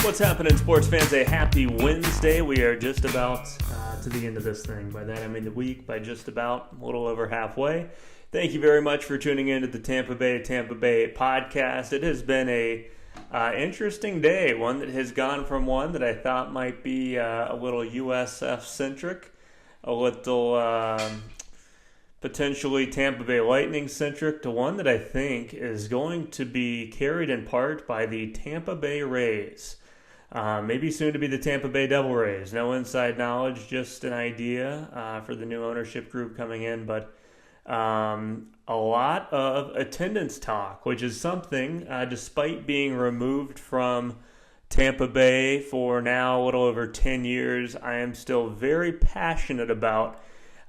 What's happening, sports fans? A happy Wednesday. We are just about to the end of this thing. By that, I mean the week, by just about a little over halfway. Thank you very much for tuning in to the Tampa Bay podcast. It has been a interesting day, one that has gone from one that I thought might be a little USF-centric, a little potentially Tampa Bay Lightning-centric, to one that I think is going to be carried in part by the Tampa Bay Rays. Maybe soon to be the Tampa Bay Devil Rays. No inside knowledge, just an idea for the new ownership group coming in. But a lot of attendance talk, which is something, despite being removed from Tampa Bay for now a little over 10 years, I am still very passionate about.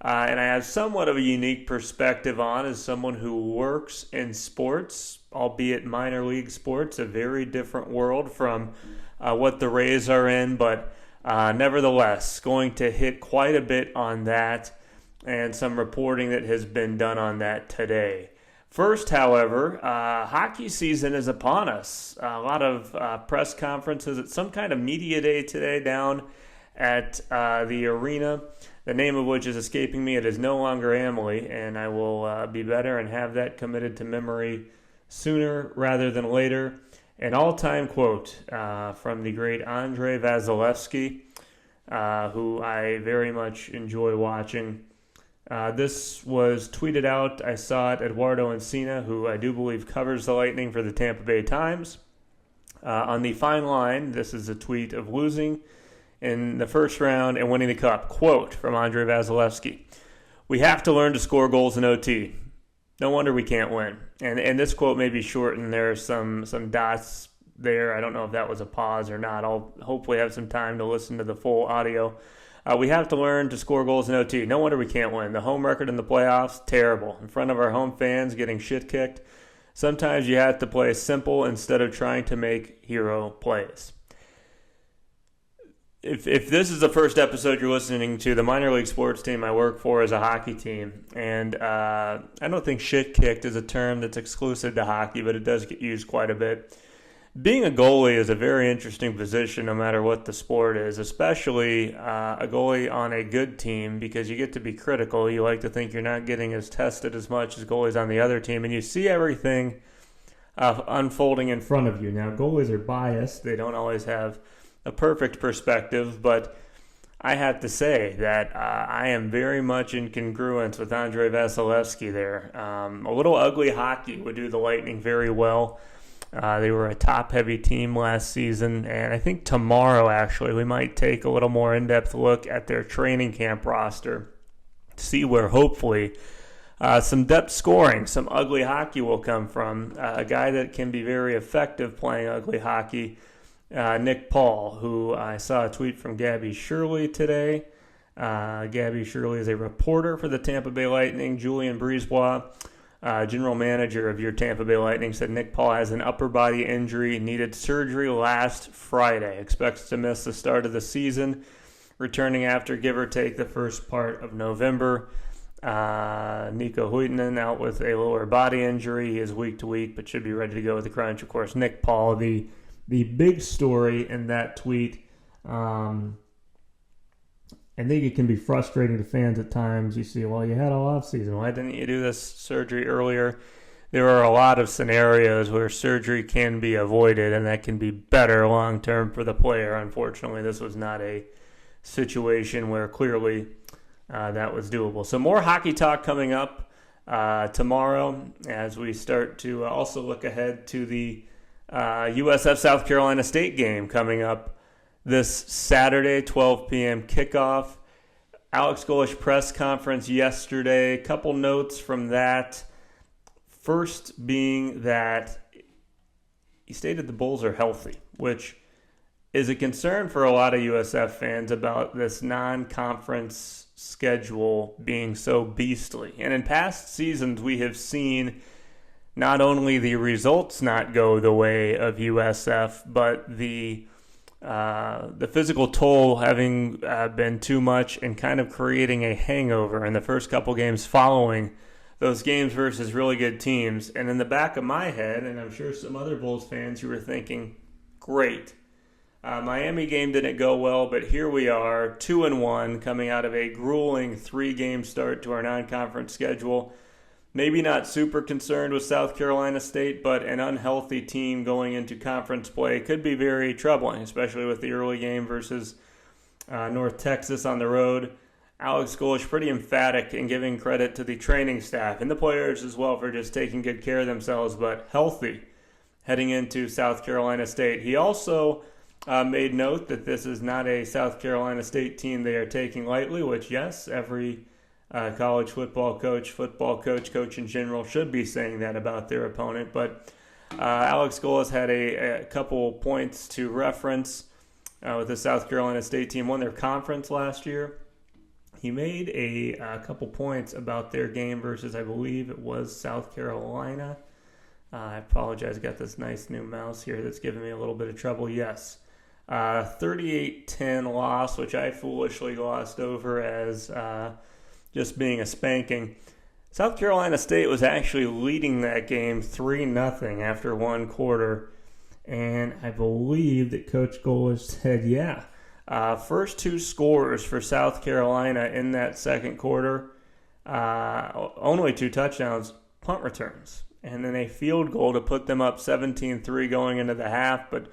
And I have somewhat of a unique perspective on as someone who works in sports, albeit minor league sports, a very different world from what the Rays are in, but nevertheless, going to hit quite a bit on that and some reporting that has been done on that today. First, however, hockey season is upon us. A lot of press conferences at some kind of media day today down at the arena, the name of which is escaping me. It is no longer Amalie, and I will be better and have that committed to memory sooner rather than later. An all-time quote from the great Andrei Vasilevsky, who I very much enjoy watching. This was tweeted out. I saw it. Eduardo Encina, who I do believe covers the Lightning for the Tampa Bay Times. On the fine line, this is a tweet of losing in the first round and winning the cup. Quote from Andrei Vasilevsky: "We have to learn to score goals in OT. No wonder we can't win." And this quote may be shortened. There are some dots there. I don't know if that was a pause or not. I'll hopefully have some time to listen to the full audio. We have to learn to score goals in OT. No wonder we can't win. The home record in the playoffs, terrible. In front of our home fans, getting shit kicked. Sometimes you have to play simple instead of trying to make hero plays. If this is the first episode you're listening to, the minor league sports team I work for is a hockey team. And I don't think shit kicked is a term that's exclusive to hockey, but it does get used quite a bit. Being a goalie is a very interesting position no matter what the sport is, especially a goalie on a good team, because you get to be critical. You like to think you're not getting as tested as much as goalies on the other team, and you see everything unfolding in front of you. Now, goalies are biased. They don't always have a perfect perspective, but I have to say that I am very much in congruence with Andrei Vasilevsky there. A little ugly hockey would do the Lightning very well. They were a top-heavy team last season, and I think tomorrow, actually, we might take a little more in-depth look at their training camp roster to see where, hopefully, some depth scoring, some ugly hockey will come from. A guy that can be very effective playing ugly hockey, Nick Paul, who I saw a tweet from Gabby Shirley today. Gabby Shirley is a reporter for the Tampa Bay Lightning. Julian Brisebois, general manager of your Tampa Bay Lightning, said Nick Paul has an upper body injury, needed surgery last Friday, expects to miss the start of the season, returning after give or take the first part of November. Nico Huitinen out with a lower body injury. He is week to week, but should be ready to go with the crunch. Of course, Nick Paul, the big story in that tweet. I think it can be frustrating to fans at times. You see, well, you had all offseason. Why didn't you do this surgery earlier? There are a lot of scenarios where surgery can be avoided, and that can be better long-term for the player. Unfortunately, this was not a situation where clearly that was doable. So more hockey talk coming up tomorrow as we start to also look ahead to the USF South Carolina State game coming up this Saturday, 12 p.m. kickoff. Alex Golesh press conference yesterday. A couple notes from that. First being that he stated the Bulls are healthy, which is a concern for a lot of USF fans about this non-conference schedule being so beastly. And in past seasons, we have seen not only the results not go the way of USF, but the physical toll having been too much and kind of creating a hangover in the first couple games following those games versus really good teams. And in the back of my head, and I'm sure some other Bulls fans who were thinking, great, Miami game didn't go well, but here we are, 2-1, coming out of a grueling 3-game start to our non-conference schedule. Maybe not super concerned with South Carolina State, but an unhealthy team going into conference play could be very troubling, especially with the early game versus North Texas on the road. Alex Golesh pretty emphatic in giving credit to the training staff and the players as well for just taking good care of themselves, but healthy heading into South Carolina State. He also made note that this is not a South Carolina State team they are taking lightly, which, yes, every college football coach in general should be saying that about their opponent. But Alex Golesh had a couple points to reference with the South Carolina State team. Won their conference last year. He made a couple points about their game versus, I believe it was South Carolina. I apologize, I got this nice new mouse here that's giving me a little bit of trouble. Yes. 38-10 loss, which I foolishly glossed over as just being a spanking. South Carolina State was actually leading that game 3-0 after one quarter, and I believe that Coach Golesh said, first two scores for South Carolina in that second quarter, only 2 touchdowns, punt returns, and then a field goal to put them up 17-3 going into the half, but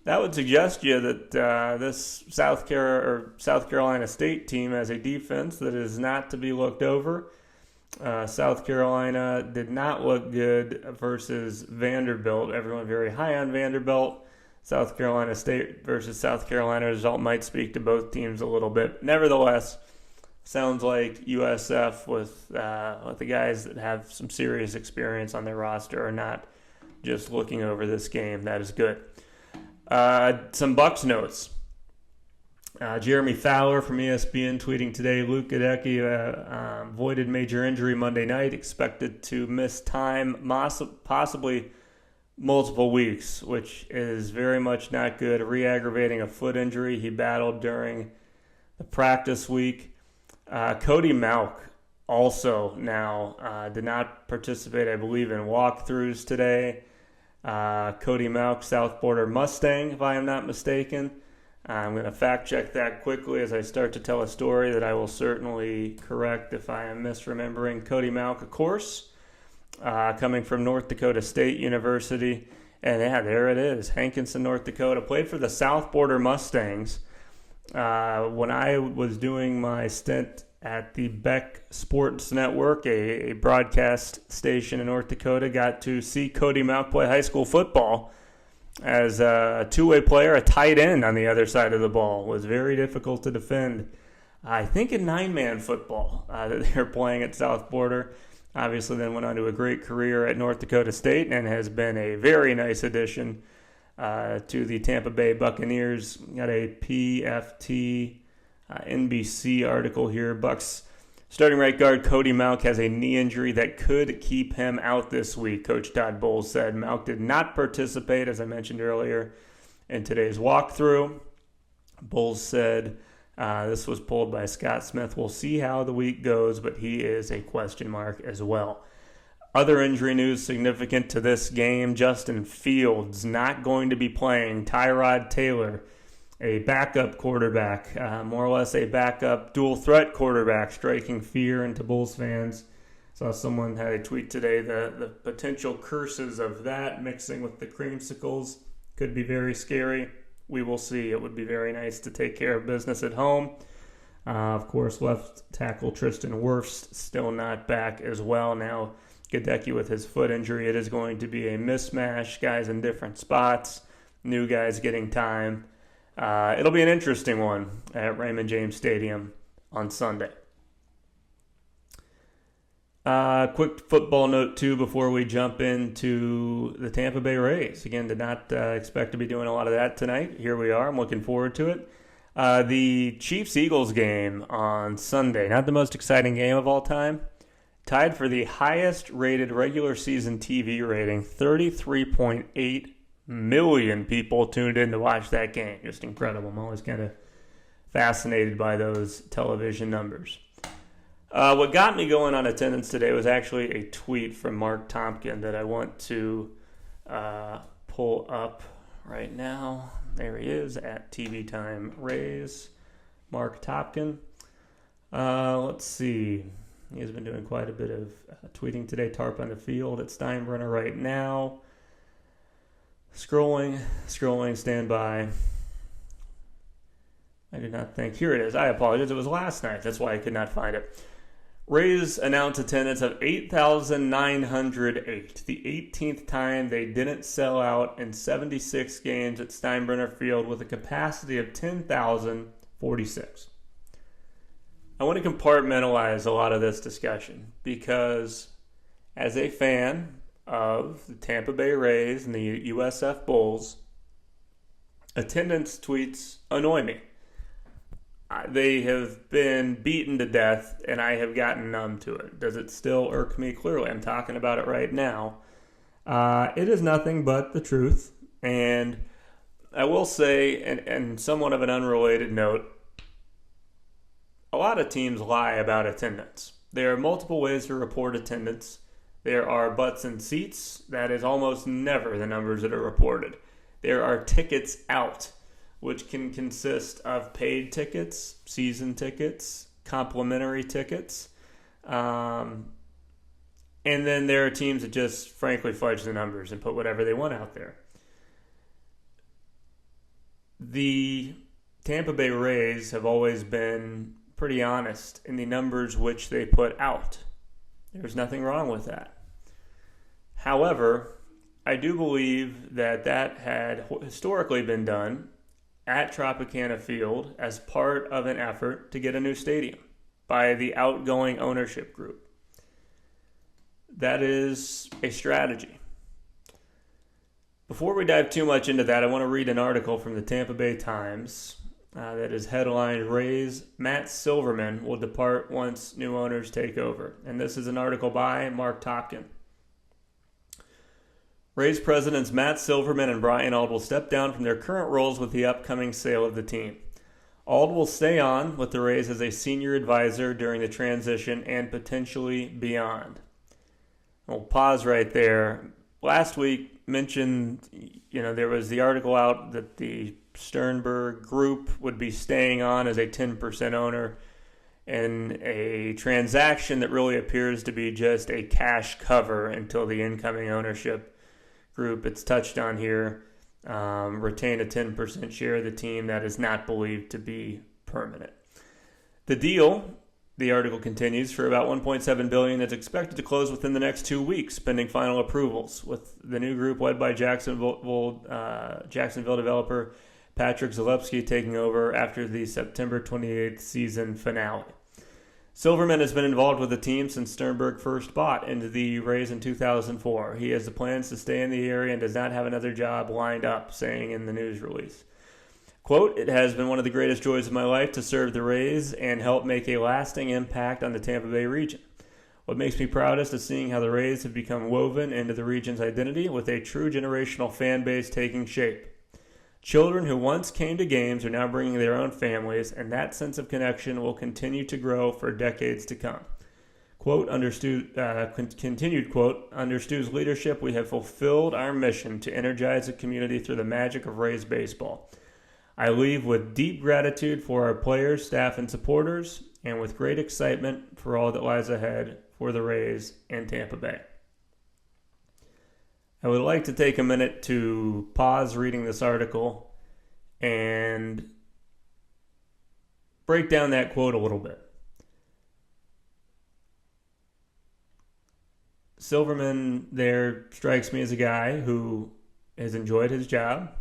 that would suggest to you that this South Carolina State team has a defense that is not to be looked over. South Carolina did not look good versus Vanderbilt. Everyone very high on Vanderbilt. South Carolina State versus South Carolina result might speak to both teams a little bit. Nevertheless, sounds like USF with the guys that have some serious experience on their roster are not just looking over this game. That is good. Some Bucs notes. Jeremy Fowler from ESPN tweeting today, Luke Gadecki avoided major injury Monday night, expected to miss time, possibly multiple weeks, which is very much not good. Re-aggravating a foot injury he battled during the practice week. Cody Mauch also now did not participate, I believe, in walkthroughs today. Cody Mauch, South Border Mustang, if I am not mistaken. I'm going to fact check that quickly as I start to tell a story that I will certainly correct if I am misremembering. Cody Mauch, of course, coming from North Dakota State University. And yeah, there it is, Hankinson, North Dakota. Played for the South Border Mustangs. When I was doing my stint at the Beck Sports Network, a broadcast station in North Dakota, got to see Cody Mauch play high school football as a two-way player, a tight end on the other side of the ball. Was very difficult to defend. I think in 9-man football that they were playing at South Border. Obviously then went on to a great career at North Dakota State and has been a very nice addition to the Tampa Bay Buccaneers. Got a PFT NBC article here. Bucs starting right guard Cody Mauch has a knee injury that could keep him out this week, Coach Todd Bowles said. Mauch did not participate, as I mentioned earlier, in today's walkthrough. Bowles said this was pulled by Scott Smith. We'll see how the week goes, but he is a question mark as well. Other injury news significant to this game, Justin Fields not going to be playing. Tyrod Taylor, a backup quarterback, more or less a backup dual-threat quarterback, striking fear into Bulls fans. Saw someone had a tweet today, the potential curses of that mixing with the creamsicles could be very scary. We will see. It would be very nice to take care of business at home. Of course, left tackle Tristan Wirfs still not back as well. Now, Gadecki with his foot injury, it is going to be a mismatch, guys in different spots, new guys getting time. It'll be an interesting one at Raymond James Stadium on Sunday. Quick football note, too, before we jump into the Tampa Bay Rays. Again, did not expect to be doing a lot of that tonight. Here we are. I'm looking forward to it. The Chiefs-Eagles game on Sunday, not the most exciting game of all time, tied for the highest-rated regular season TV rating, 33.8 million people tuned in to watch that game. Just incredible. I'm always kind of fascinated by those television numbers. What got me going on attendance today was actually a tweet from Mark Tompkin that I want to pull up right now. There he is at TV Time Rays. Mark Topkin. Let's see. He has been doing quite a bit of tweeting today. Tarp on the field at Steinbrenner right now. Scrolling, stand by. I did not think. Here it is. I apologize. It was last night. That's why I could not find it. Rays announced attendance of 8,908. The 18th time they didn't sell out in 76 games at Steinbrenner Field with a capacity of 10,046. I want to compartmentalize a lot of this discussion because as a fan of the Tampa Bay Rays and the USF Bulls, attendance tweets annoy me. They have been beaten to death, and I have gotten numb to it. Does it still irk me? Clearly, I'm talking about it right now. It is nothing but the truth. And I will say, and somewhat of an unrelated note, a lot of teams lie about attendance. There are multiple ways to report attendance. There are butts and seats. That is almost never the numbers that are reported. There are tickets out, which can consist of paid tickets, season tickets, complimentary tickets. And then there are teams that just frankly fudge the numbers and put whatever they want out there. The Tampa Bay Rays have always been pretty honest in the numbers which they put out. There's nothing wrong with that. However, I do believe that had historically been done at Tropicana Field as part of an effort to get a new stadium by the outgoing ownership group. That is a strategy. Before we dive too much into that, I want to read an article from the Tampa Bay Times that is headlined, Rays Matt Silverman will depart once new owners take over. And this is an article by Mark Topkin. Rays presidents Matt Silverman and Brian Auld will step down from their current roles with the upcoming sale of the team. Auld will stay on with the Rays as a senior advisor during the transition and potentially beyond. We'll pause right there. Last week mentioned, there was the article out that the Sternberg Group would be staying on as a 10% owner in a transaction that really appears to be just a cash cover until the incoming ownership group, it's touched on here, retain a 10% share of the team that is not believed to be permanent. The deal, the article continues, for about $1.7 billion is expected to close within the next 2 weeks, pending final approvals, with the new group led by Jacksonville developer Patrick Zalewski taking over after the September 28th season finale. Silverman has been involved with the team since Sternberg first bought into the Rays in 2004. He has the plans to stay in the area and does not have another job lined up, saying in the news release. Quote, "It has been one of the greatest joys of my life to serve the Rays and help make a lasting impact on the Tampa Bay region. What makes me proudest is seeing how the Rays have become woven into the region's identity with a true generational fan base taking shape. Children who once came to games are now bringing their own families, and that sense of connection will continue to grow for decades to come." Quote, continued quote, "Under Stu's leadership, we have fulfilled our mission to energize the community through the magic of Rays baseball. I leave with deep gratitude for our players, staff, and supporters, and with great excitement for all that lies ahead for the Rays and Tampa Bay." I would like to take a minute to pause reading this article and break down that quote a little bit. Silverman there strikes me as a guy who has enjoyed his job.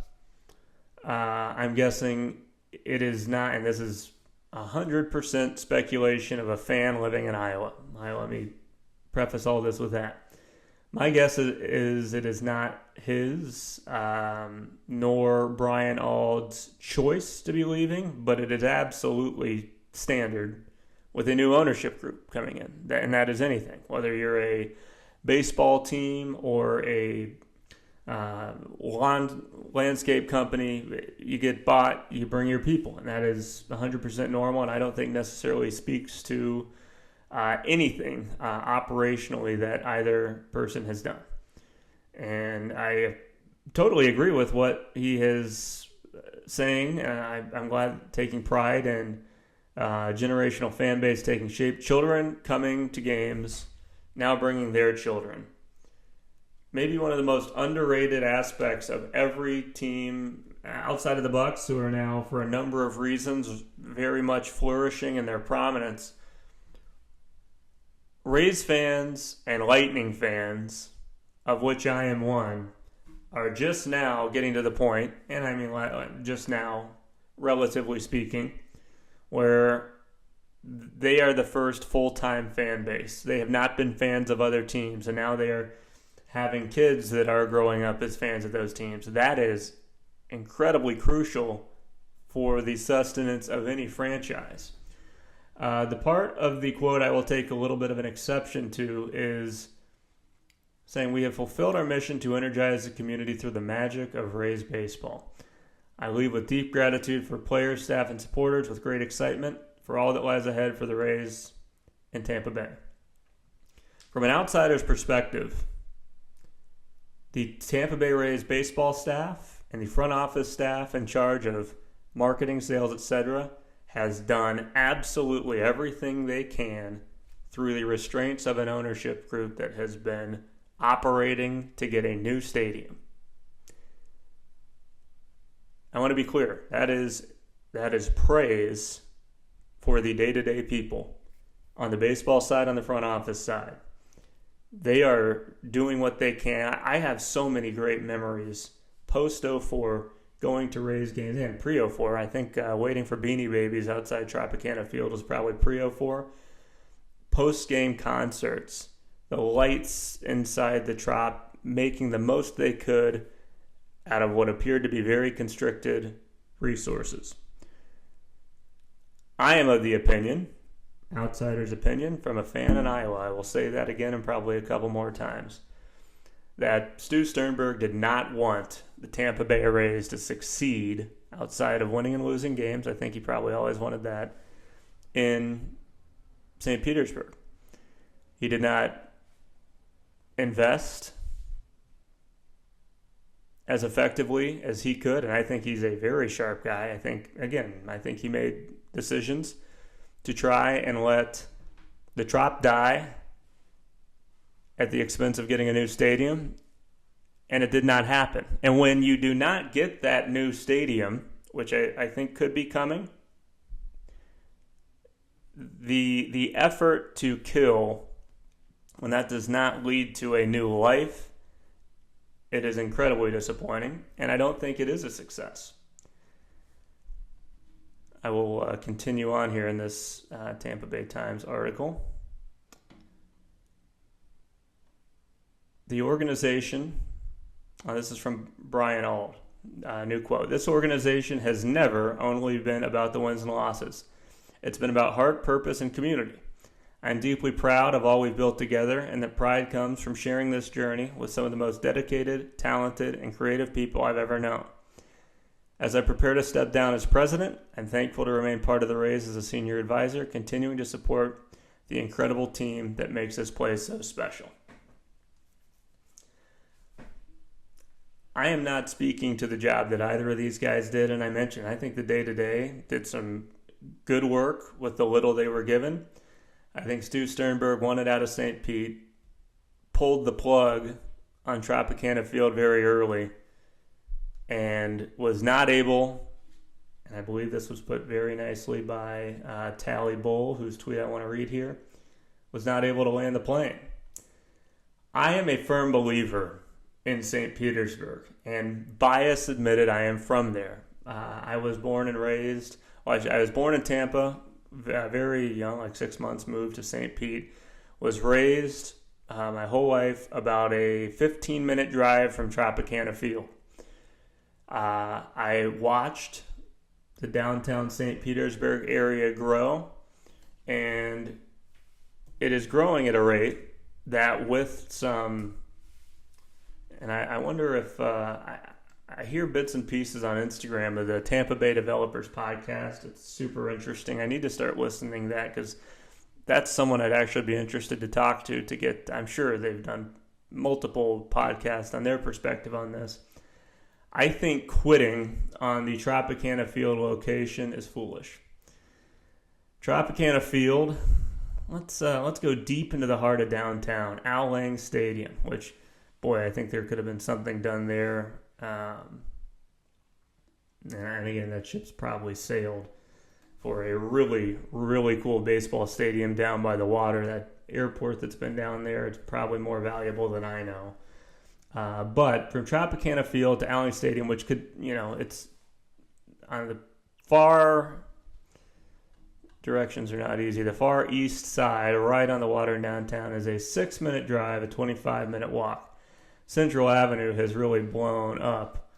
I'm guessing it is not, and this is 100% speculation of a fan living in Iowa. Let me preface all this with that. My guess is it is not his nor Brian Auld's choice to be leaving, but it is absolutely standard with a new ownership group coming in. And that is anything. Whether you're a baseball team or a landscape company, you get bought, you bring your people. And that is 100% normal, and I don't think necessarily speaks to anything operationally that either person has done. And I totally agree with what he has saying, and I'm glad, taking pride in generational fan base taking shape. Children coming to games, now bringing their children. Maybe one of the most underrated aspects of every team outside of the Bucks, who are now, for a number of reasons, very much flourishing in their prominence. Rays fans and Lightning fans, of which I am one, are just now getting to the point, and I mean just now, relatively speaking, where they are the first full-time fan base. They have not been fans of other teams, and now they are having kids that are growing up as fans of those teams. That is incredibly crucial for the sustenance of any franchise. The part of the quote I will take a little bit of an exception to is saying, "We have fulfilled our mission to energize the community through the magic of Rays baseball. I leave with deep gratitude for players, staff, and supporters, with great excitement for all that lies ahead for the Rays in Tampa Bay." From an outsider's perspective, the Tampa Bay Rays baseball staff and the front office staff in charge of marketing, sales, etc., has done absolutely everything they can through the restraints of an ownership group that has been operating to get a new stadium. I want to be clear. That is praise for the day-to-day people on the baseball side, on the front office side. They are doing what they can. I have so many great memories post 04 going to Rays games, and pre 04. I think waiting for Beanie Babies outside Tropicana Field was probably pre 04. Post game concerts, the lights inside the Trop, making the most they could out of what appeared to be very constricted resources. I am of the opinion, outsider's opinion, from a fan in Iowa, I will say that again and probably a couple more times, that Stu Sternberg did not want the Tampa Bay Rays to succeed outside of winning and losing games. I think he probably always wanted that in St. Petersburg. He did not invest as effectively as he could, and I think he's a very sharp guy. I think he made decisions to try and let the Trop die at the expense of getting a new stadium, and it did not happen. And when you do not get that new stadium, which I think could be coming, the effort to kill, when that does not lead to a new life, it is incredibly disappointing, and I don't think it is a success. I will continue on here in this Tampa Bay Times article. The organization, this is from Brian Auld, new quote, "This organization has never only been about the wins and losses. It's been about heart, purpose, and community. I'm deeply proud of all we've built together, and that pride comes from sharing this journey with some of the most dedicated, talented, and creative people I've ever known. As I prepare to step down as president, I'm thankful to remain part of the Rays as a senior advisor, continuing to support the incredible team that makes this place so special." I am not speaking to the job that either of these guys did, and I think the day-to-day did some good work with the little they were given. I think Stu Sternberg wanted out of St. Pete, pulled the plug on Tropicana Field very early, and was not able, and I believe this was put very nicely by Tally Bull, whose tweet I want to read here, was not able to land the plane. I am a firm believer in St. Petersburg, and bias admitted, I am from there. I was born and raised, I was born in Tampa, very young, like 6 months, moved to St. Pete, was raised my whole life about a 15-minute drive from Tropicana Field. I watched the downtown St. Petersburg area grow, and it is growing at a rate that with some, and I wonder if, I hear bits and pieces on Instagram of the Tampa Bay Developers podcast. It's super interesting. I need to start listening to that, because that's someone I'd actually be interested to talk to get, I'm sure they've done multiple podcasts on their perspective on this. I think quitting on the Tropicana Field location is foolish. Tropicana Field, let's go deep into the heart of downtown, Al Lang Stadium, which, boy, I think there could have been something done there. And again, that ship's probably sailed for a really, really cool baseball stadium down by the water. That airport that's been down there, it's probably more valuable than I know. But from Tropicana Field to Al Lang Stadium, which could, it's on the far directions are not easy. The far east side, right on the water in downtown, is a 6-minute drive, a 25-minute walk. Central Avenue has really blown up,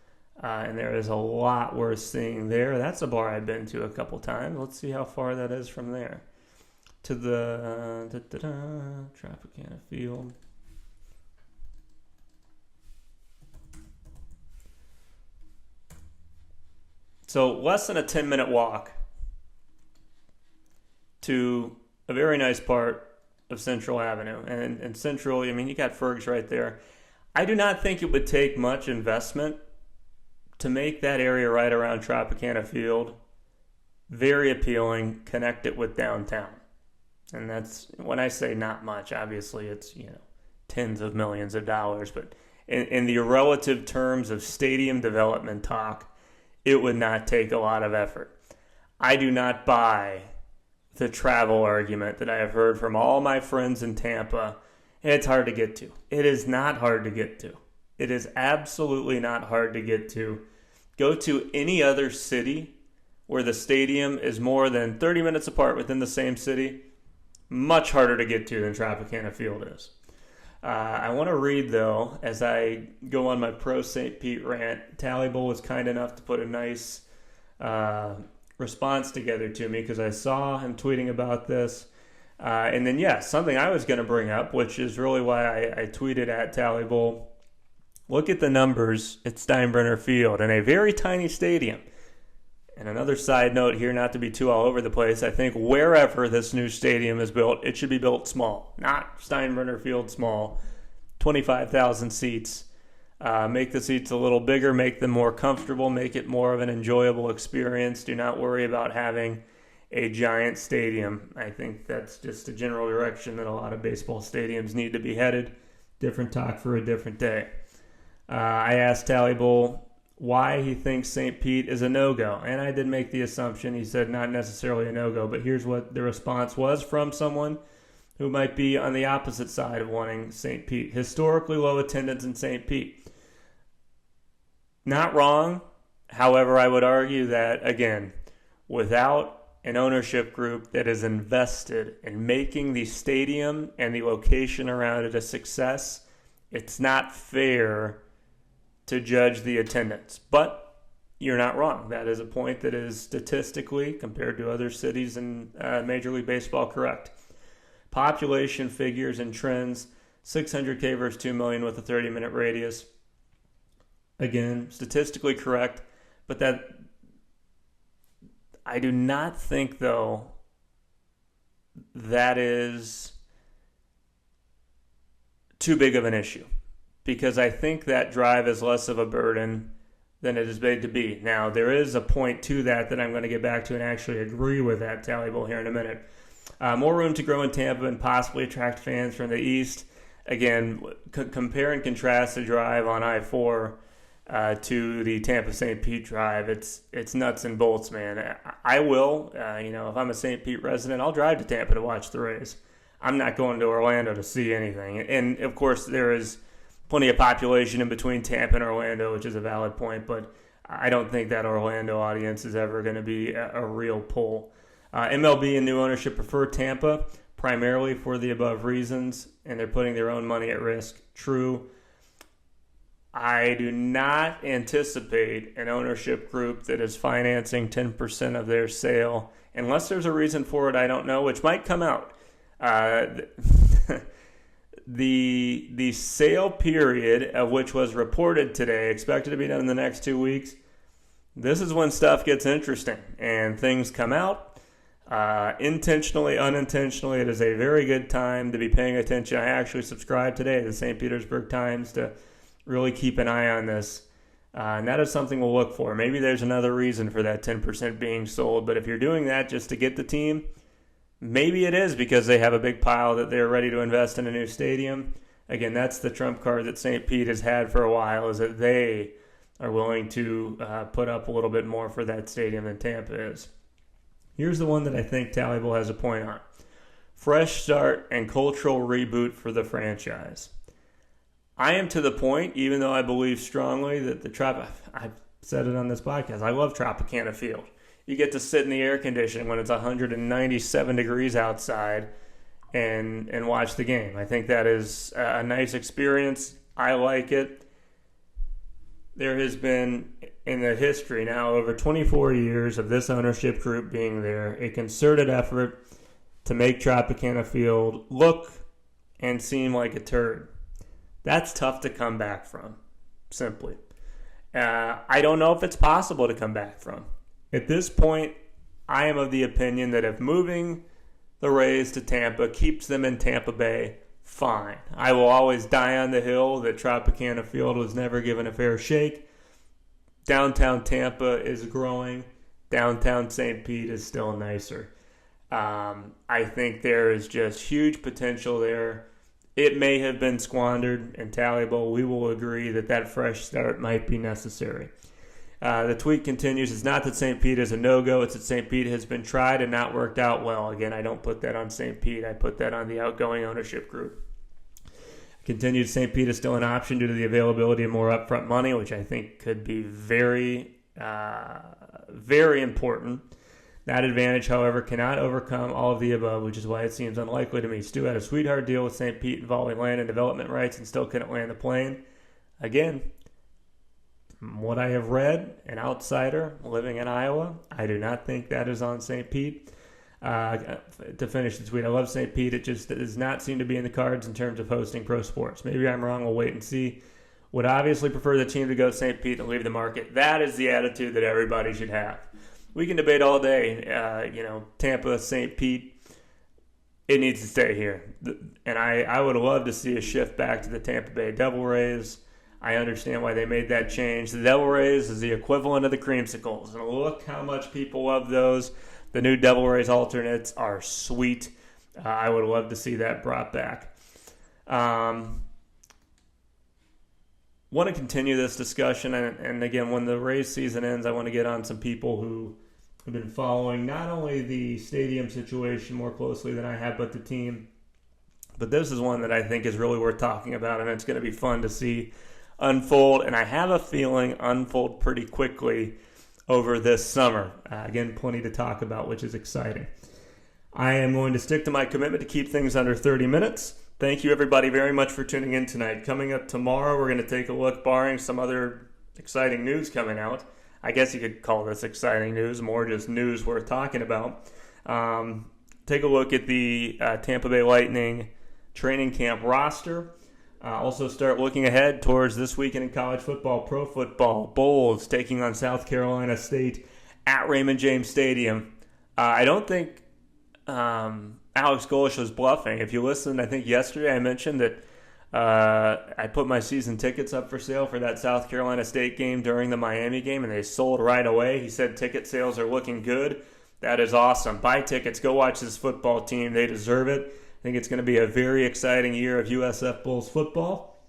and there is a lot worth seeing there. That's a bar I've been to a couple times. Let's see how far that is from there to the Tropicana Field. So less than a 10-minute walk to a very nice part of Central Avenue. And Central, you got Ferg's right there. I do not think it would take much investment to make that area right around Tropicana Field very appealing, connect it with downtown. And that's, when I say not much, obviously it's, tens of millions of dollars. But in the relative terms of stadium development talk, it would not take a lot of effort. I do not buy the travel argument that I have heard from all my friends in Tampa. It's hard to get to. It is not hard to get to. It is absolutely not hard to get to. Go to any other city where the stadium is more than 30 minutes apart within the same city. Much harder to get to than Tropicana Field is. I want to read, though, as I go on my pro St. Pete rant. Tallybull was kind enough to put a nice response together to me because I saw him tweeting about this. And then, something I was going to bring up, which is really why I tweeted at Tallybull. Look at the numbers at Steinbrenner Field in a very tiny stadium. And another side note here, not to be too all over the place, I think wherever this new stadium is built, it should be built small. Not Steinbrenner Field small. 25,000 seats. Make the seats a little bigger, make them more comfortable, make it more of an enjoyable experience. Do not worry about having a giant stadium. I think that's just a general direction that a lot of baseball stadiums need to be headed. Different talk for a different day. I asked Tallybull why he thinks St. Pete is a no-go. And I did make the assumption, he said not necessarily a no-go, but here's what the response was from someone who might be on the opposite side of wanting St. Pete. Historically low attendance in St. Pete. Not wrong. However, I would argue that, again, without an ownership group that is invested in making the stadium and the location around it a success, it's not fair to judge the attendance. But you're not wrong. That is a point that is statistically, compared to other cities in Major League Baseball, correct. Population figures and trends, 600K versus 2 million with a 30-minute radius. Again, statistically correct, but that I do not think, though, that is too big of an issue. Because I think that drive is less of a burden than it is made to be. Now, there is a point to that I'm going to get back to and actually agree with that, Tallybull, here in a minute. More room to grow in Tampa and possibly attract fans from the east. Again, compare and contrast the drive on I-4 to the Tampa St. Pete drive. It's nuts and bolts, man. I will, if I'm a St. Pete resident, I'll drive to Tampa to watch the Rays. I'm not going to Orlando to see anything. And, of course, there is plenty of population in between Tampa and Orlando, which is a valid point, but I don't think that Orlando audience is ever going to be a real pull. MLB and new ownership prefer Tampa primarily for the above reasons, and they're putting their own money at risk. True. I do not anticipate an ownership group that is financing 10% of their sale, unless there's a reason for it I don't know, which might come out. The sale period, of which was reported today, expected to be done in the next 2 weeks, this is when stuff gets interesting and things come out. Intentionally, unintentionally, it is a very good time to be paying attention. I actually subscribed today to the St. Petersburg Times to really keep an eye on this. And that is something we'll look for. Maybe there's another reason for that 10% being sold. But if you're doing that just to get the team, maybe it is because they have a big pile that they're ready to invest in a new stadium. Again, that's the trump card that St. Pete has had for a while, is that they are willing to put up a little bit more for that stadium than Tampa is. Here's the one that I think Tallybull has a point on. Fresh start and cultural reboot for the franchise. I am to the point, even though I believe strongly that I've said it on this podcast, I love Tropicana Field. You get to sit in the air conditioning when it's 197 degrees outside and watch the game. I think that is a nice experience. I like it. There has been, in the history now, over 24 years of this ownership group being there, a concerted effort to make Tropicana Field look and seem like a turd. That's tough to come back from, simply. I don't know if it's possible to come back from. At this point, I am of the opinion that if moving the Rays to Tampa keeps them in Tampa Bay, fine. I will always die on the hill that Tropicana Field was never given a fair shake. Downtown Tampa is growing. Downtown St. Pete is still nicer. I think there is just huge potential there. It may have been squandered, and Tallybull, we will agree that fresh start might be necessary. The tweet continues, it's not that St. Pete is a no-go, it's that St. Pete has been tried and not worked out well. Again, I don't put that on St. Pete, I put that on the outgoing ownership group. Continued, St. Pete is still an option due to the availability of more upfront money, which I think could be very, very important. That advantage, however, cannot overcome all of the above, which is why it seems unlikely to me. Stu had a sweetheart deal with St. Pete involving land and development rights and still couldn't land the plane. Again, from what I have read, an outsider living in Iowa, I do not think that is on St. Pete. To finish the tweet, I love St. Pete. It just does not seem to be in the cards in terms of hosting pro sports. Maybe I'm wrong. We'll wait and see. Would obviously prefer the team to go to St. Pete and leave the market. That is the attitude that everybody should have. We can debate all day, Tampa, St. Pete. It needs to stay here. And I would love to see a shift back to the Tampa Bay Devil Rays. I understand why they made that change. The Devil Rays is the equivalent of the creamsicles. And look how much people love those. The new Devil Rays alternates are sweet. I would love to see that brought back. Want to continue this discussion, and again, when the Rays season ends, I want to get on some people who have been following not only the stadium situation more closely than I have, but the team. But this is one that I think is really worth talking about, and it's going to be fun to see unfold, and I have a feeling unfold pretty quickly over this summer. Again, plenty to talk about, which is exciting. I am going to stick to my commitment to keep things under 30 minutes. Thank you, everybody, very much for tuning in tonight. Coming up tomorrow, we're going to take a look, barring some other exciting news coming out. I guess you could call this exciting news, more just news worth talking about. Take a look at the Tampa Bay Lightning training camp roster. Also start looking ahead towards this weekend in college football, pro football. Bulls taking on South Carolina State at Raymond James Stadium. I don't think Alex Golish was bluffing. If you listened, I think yesterday I mentioned that I put my season tickets up for sale for that South Carolina State game during the Miami game, and they sold right away. He said ticket sales are looking good. That is awesome. Buy tickets. Go watch this football team. They deserve it. I think it's going to be a very exciting year of USF Bulls football.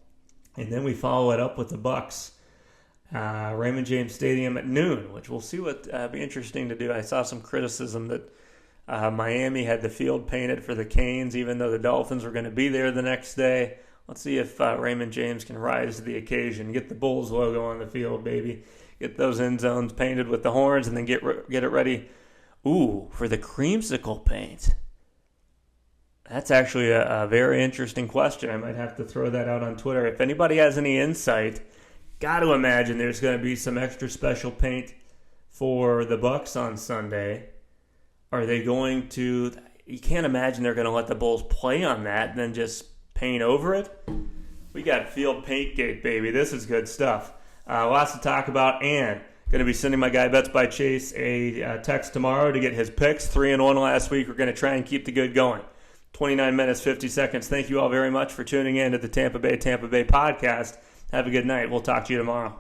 And then we follow it up with the Bucks. Raymond James Stadium at noon, which we'll see what be interesting to do. I saw some criticism that Miami had the field painted for the Canes, even though the Dolphins were going to be there the next day. Let's see if Raymond James can rise to the occasion. Get the Bulls logo on the field, baby. Get those end zones painted with the horns, and then get it ready. Ooh, for the creamsicle paint. That's actually a very interesting question. I might have to throw that out on Twitter. If anybody has any insight, got to imagine there's going to be some extra special paint for the Bucks on Sunday. Are they going to... You can't imagine they're going to let the Bulls play on that and then just paint over it. We got Field Paint Gate, baby. This is good stuff. Lots to talk about, and going to be sending my guy Bets by Chase a text tomorrow to get his picks. 3-1 last week. We're going to try and keep the good going. 29 minutes, 50 seconds. Thank you all very much for tuning in to the Tampa Bay podcast. Have a good night. We'll talk to you tomorrow.